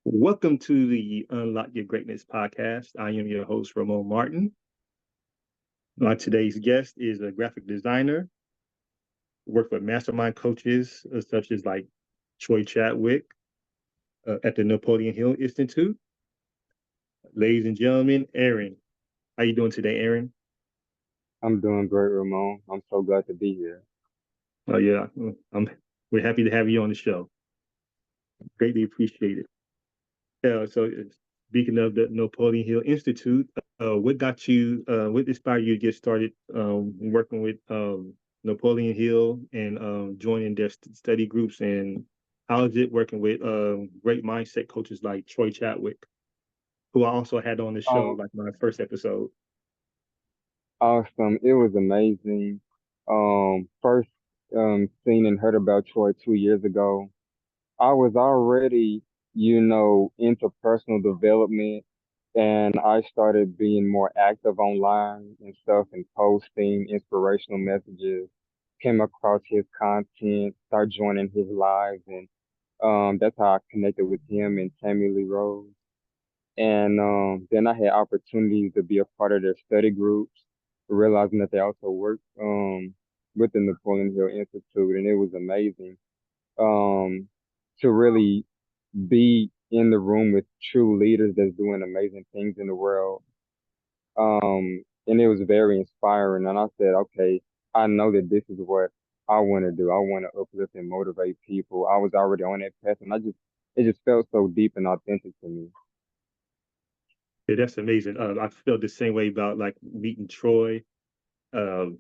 Welcome to the Unlock Your Greatness podcast. I am your host, Ramon Martin. Today's guest is a graphic designer, worked with mastermind coaches such as like Troy Chadwick at the Napoleon Hill Institute. Ladies and gentlemen, Aaron. How you doing today, Aaron? I'm doing great, Ramon. I'm so glad to be here. Oh yeah, we're happy to have you on the show. Greatly appreciate it. Speaking of the Napoleon Hill Institute, what inspired you to get started working with Napoleon Hill and joining their study groups? And how is it working with great mindset coaches like Troy Chadwick, who I also had on the show, Oh, like my first episode? awesome. It was amazing. First seen and heard about Troy 2 years ago. I was already, into personal development, and I started being more active online and stuff and posting inspirational messages. Came across his content, started joining his lives, and that's how I connected with him and Tammy Lee Rose. And then I had opportunities to be a part of their study groups, realizing that they also work with the Napoleon Hill Institute, and it was amazing um, to really be in the room with true leaders that's doing amazing things in the world. And it was very inspiring. And I said, okay, I know that this is what I want to do. I want to uplift and motivate people. I was already on that path, and it just felt so deep and authentic to me. Yeah, that's amazing. I felt the same way about like meeting Troy. Um,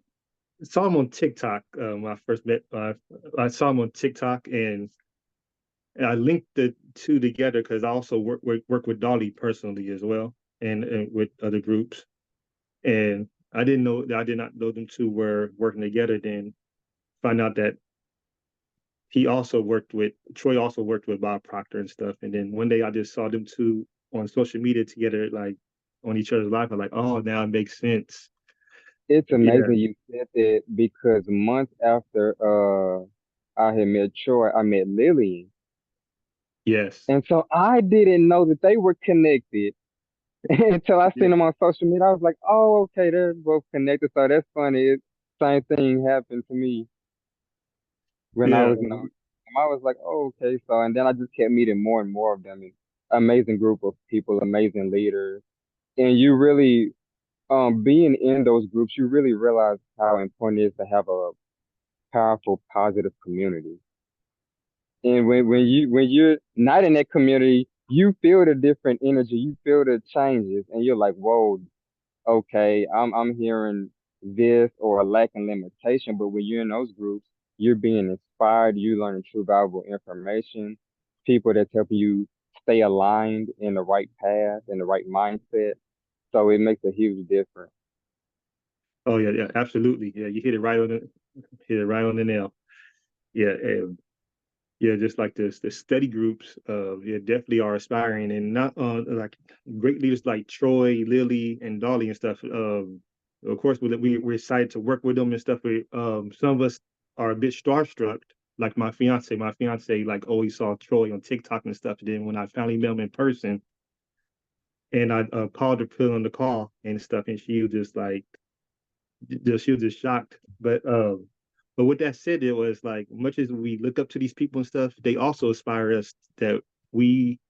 saw him on TikTok when I first met. I saw him on TikTok and I linked the two together because I also work with Dolly personally as well, and with other groups. And I did not know them two were working together. Then find out that Troy also worked with Bob Proctor and stuff. And then one day I just saw them two on social media together, like on each other's life. I'm like, oh, now it makes sense. It's Yeah. amazing you said that because months after I had met Troy, I met Lillian. Yes. And so I didn't know that they were connected until I Yeah. seen them on social media. I was like, oh, okay, they're both connected. So that's funny. Same thing happened to me when I Yeah. was knowing them. I was like, oh, okay. So, and then I just kept meeting more and more of them. And amazing group of people, amazing leaders. And you really, being in those groups, you really realize how important it is to have a powerful, positive community. And when you're not in that community, you feel the different energy, you feel the changes, and you're like, whoa, okay, I'm hearing this or a lack in limitation. But when you're in those groups, you're being inspired, you learning true valuable information, people that's helping you stay aligned in the right path, in the right mindset. So it makes a huge difference. Oh yeah, yeah, absolutely. Yeah, you hit it right on the nail. Yeah, yeah, just like the study groups, yeah, definitely are aspiring, and not like great leaders like Troy, Lily, and Dolly and stuff. Of course, we're excited to work with them and stuff. Some of us are a bit starstruck. Like my fiance like always saw Troy on TikTok and stuff. And then when I finally met him in person, and I called her, put on the call and stuff, and she was just like, she was just shocked. But with that said, it was like much as we look up to these people and stuff, they also inspire us that we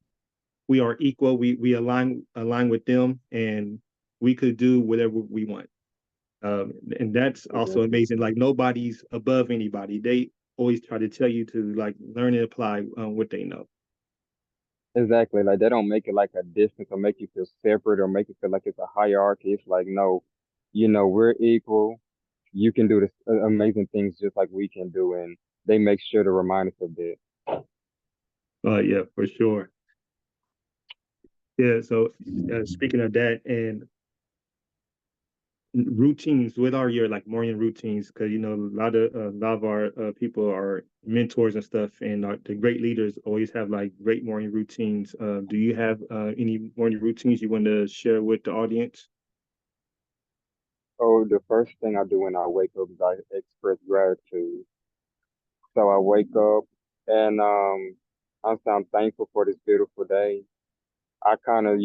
we are equal. We align with them, and we could do whatever we want. And that's also Exactly. amazing. Like nobody's above anybody. They always try to tell you to like learn and apply what they know. Exactly. Like they don't make it like a distance or make you feel separate or make you feel like it's a hierarchy. It's like, no, we're equal. You can do this amazing things just like we can do. And they make sure to remind us of that. Yeah, for sure. Yeah. So speaking of that, and routines, what are your like morning routines? Because a lot of our people are mentors and stuff, and the great leaders always have like great morning routines. Do you have any morning routines you want to share with the audience? So the first thing I do when I wake up is I express gratitude. So I wake up and I'm thankful for this beautiful day. I kind of,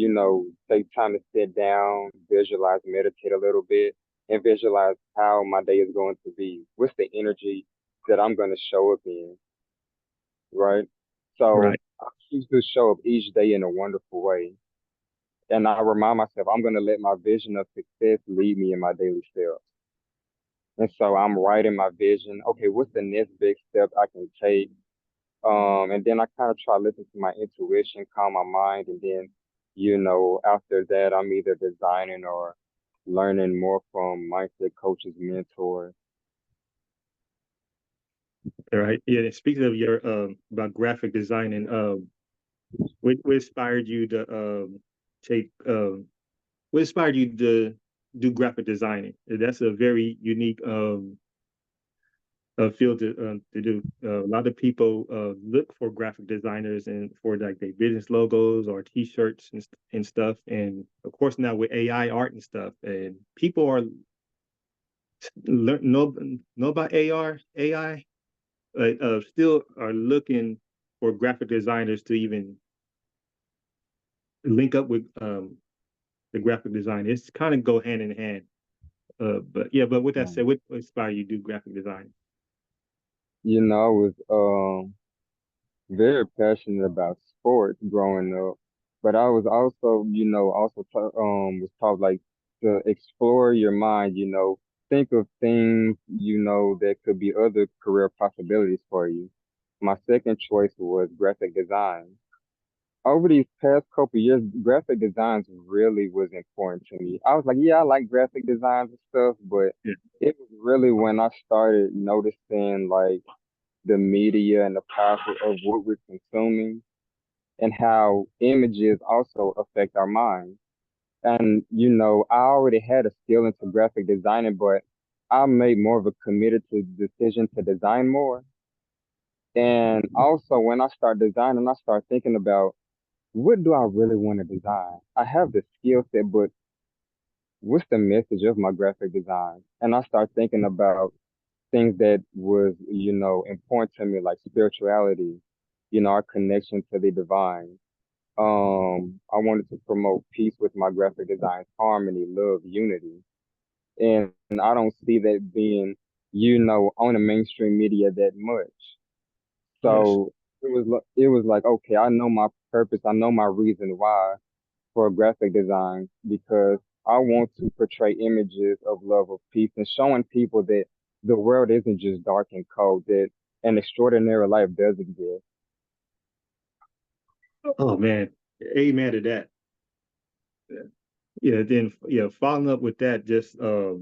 take time to sit down, visualize, meditate a little bit, and visualize how my day is going to be. What's the energy that I'm going to show up in, right? So Right. I choose to show up each day in a wonderful way. And I remind myself I'm going to let my vision of success lead me in my daily steps. And so I'm writing my vision. Okay, what's the next big step I can take? And then I kind of try to listen to my intuition, calm my mind, and then, after that, I'm either designing or learning more from mindset coaches, mentors. All right. Yeah. And speaking of your about graphic design and what inspired you to take what inspired you to do graphic designing? That's a very unique field to do. A lot of people look for graphic designers and for like their business logos or T-shirts and stuff. And of course, now with AI art and stuff, and people are know about AI, still are looking for graphic designers to even link up with the graphic design. It's kind of go hand in hand. But yeah, but with that said, what inspired you to do graphic design? I was very passionate about sports growing up, but I was also, was taught like to explore your mind, think of things, that could be other career possibilities for you. My second choice was graphic design. Over these past couple years, graphic designs really was important to me. I was like, yeah, I like graphic designs and stuff, but Yeah. it was really when I started noticing like the media and the power of what we're consuming and how images also affect our minds. And, I already had a skill into graphic designing, but I made more of a committed to decision to design more. And also when I start designing, I start thinking about what do I really want to design? I have the skill set, but what's the message of my graphic design? And I start thinking about things that was, important to me, like spirituality, our connection to the divine. I wanted to promote peace with my graphic design, harmony, love, unity. And I don't see that being, on the mainstream media that much. Yes. So it was like, okay, I know my purpose, I know my reason why for graphic design because I want to portray images of love, of peace, and showing people that the world isn't just dark and cold, that an extraordinary life does exist. Oh man, amen to that. Yeah. Then yeah, following up with that, just so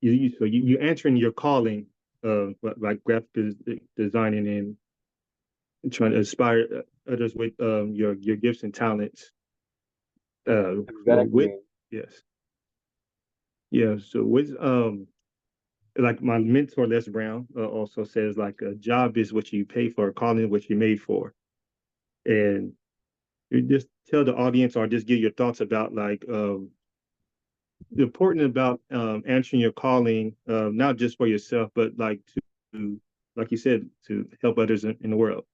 you answering your calling, like graphic designing and trying to inspire others with your gifts and talents. With Exactly. yes, yeah. So with like my mentor Les Brown also says like a job is what you pay for, a calling what you made for, and you just tell the audience or just give your thoughts about like the important about answering your calling, not just for yourself, but like to, like you said, to help others in the world.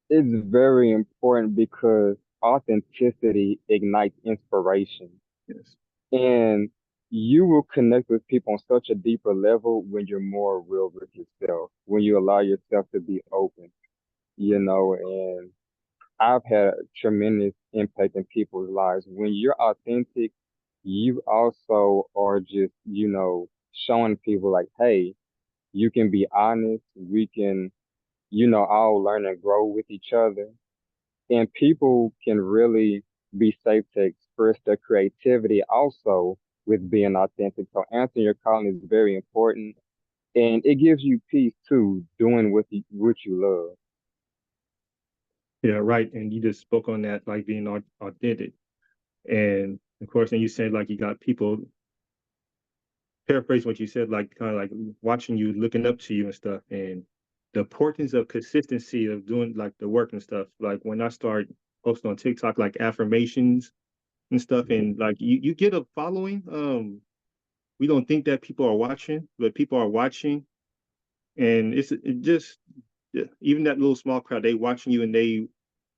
It's very important because authenticity ignites inspiration. Yes. And you will connect with people on such a deeper level when you're more real with yourself, when you allow yourself to be open, and I've had a tremendous impact in people's lives. When you're authentic, you also are just, showing people like, hey, you can be honest. We can, all learn and grow with each other. And people can really be safe to express their creativity also with being authentic. So answering your calling is very important. And it gives you peace too, doing what you love. Yeah, right. And you just spoke on that, like being authentic. And of course, and you said like you got people paraphrase what you said, like kind of like watching you, looking up to you and stuff, and the importance of consistency of doing like the work and stuff. Like when I start posting on TikTok, like affirmations and stuff, and like you get a following. We don't think that people are watching, but people are watching, and it just even that little small crowd, they watching you and they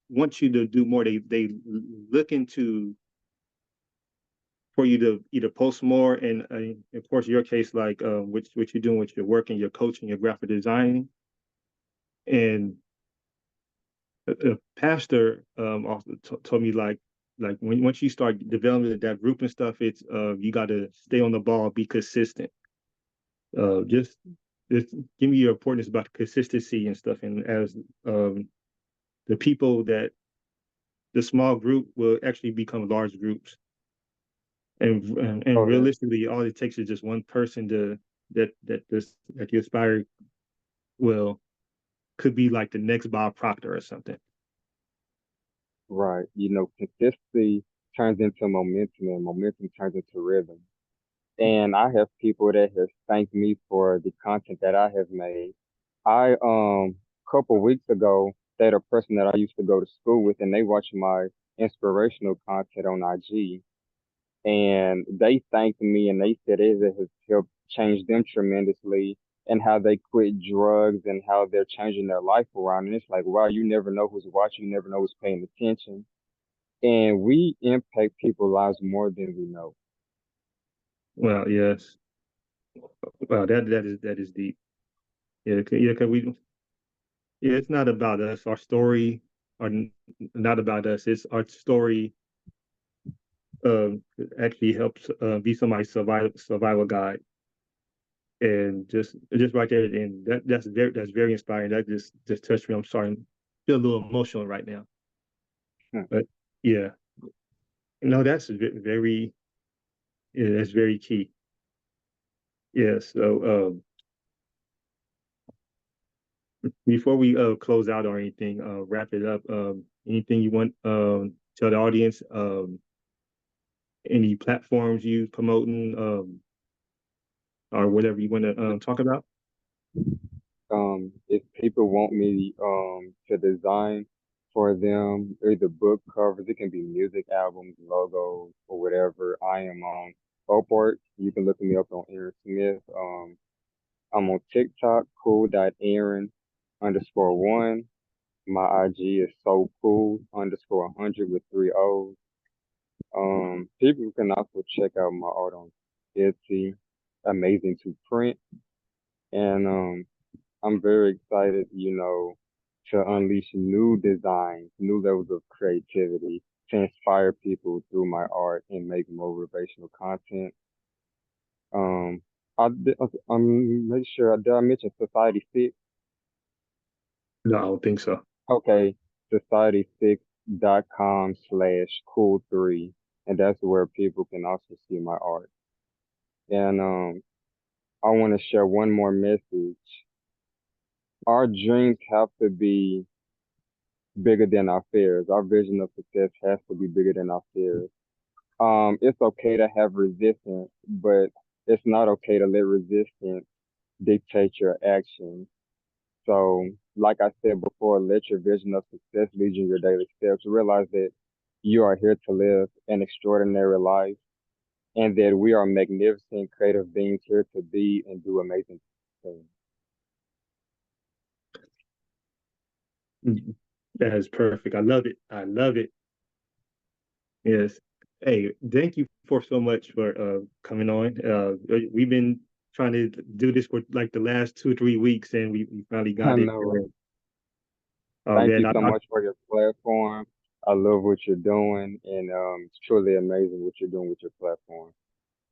want you to do more. They look into for you to either post more, and of course your case, like what you're doing with your work and your coaching, your graphic designing, and a pastor also told me like when once you start developing that group and stuff, it's you got to stay on the ball, be consistent. Just give me your importance about consistency and stuff, and as the people that the small group will actually become large groups, and Oh, that realistically, all it takes is just one person to that you aspire will could be like the next Bob Proctor or something. right. You know, consistency turns into momentum, and momentum turns into rhythm. And I have people that have thanked me for the content that I have made. I couple weeks ago, they a person that I used to go to school with, and they watched my inspirational content on IG, and they thanked me, and they said it has helped change them tremendously, and how they quit drugs and how they're changing their life around. And it's like, wow, you never know who's watching, you never know who's paying attention, and we impact people's lives more than we know. Well, yes. Well, that is deep. Yeah, yeah, because we yeah, it's not about us. Our story are not about us. It's our story actually helps be somebody's survival guide. And just right there, and that's very inspiring. That just touched me. I'm sorry, I feel a little emotional right now. Hmm. But yeah, no, that's very yeah, that's very key. Yeah. So before we close out or anything, wrap it up. Anything you want tell the audience? Any platforms you promoting or whatever you want to talk about? If people want me to design for them, either book covers, it can be music albums, logos, or whatever. I am on Upwork. You can look me up on Aaron Smith. I'm on TikTok, cool.aaron_1. My IG is so cool _100 with three O's. People can also check out my art on Etsy, Amazing to Print. And I'm very excited, to unleash new designs, new levels of creativity, to inspire people through my art and make motivational content. Um, I'm make sure, did I mention Society 6? No, I don't think so. Okay, society6.com/cool3. And that's where people can also see my art. And I want to share one more message. Our dreams have to be bigger than our fears. Our vision of success has to be bigger than our fears. It's okay to have resistance, but it's not okay to let resistance dictate your actions. So, like I said before, let your vision of success lead you in your daily steps. Realize that you are here to live an extraordinary life, and that we are magnificent, creative beings here to be and do amazing things. That is perfect. I love it. I love it. Yes. Hey, thank you for so much for coming on. We've been trying to do this for like the last 2 or 3 weeks, and we finally I got it. know, right? Oh Thank man, you so much for your platform. I love what you're doing, and it's truly amazing what you're doing with your platform.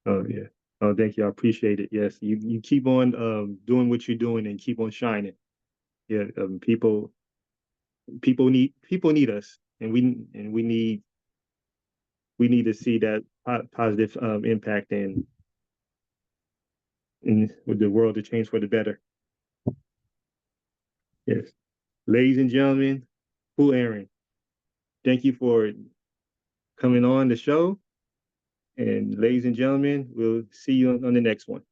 oh yeah. Oh, thank you. I appreciate it. Yes, you keep on doing what you're doing and keep on shining. Yeah, people need us, and we need to see that positive impact and with the world to change for the better. Yes. Ladies and gentlemen, Cool Aaron, thank you for coming on the show. And ladies and gentlemen, we'll see you on the next one.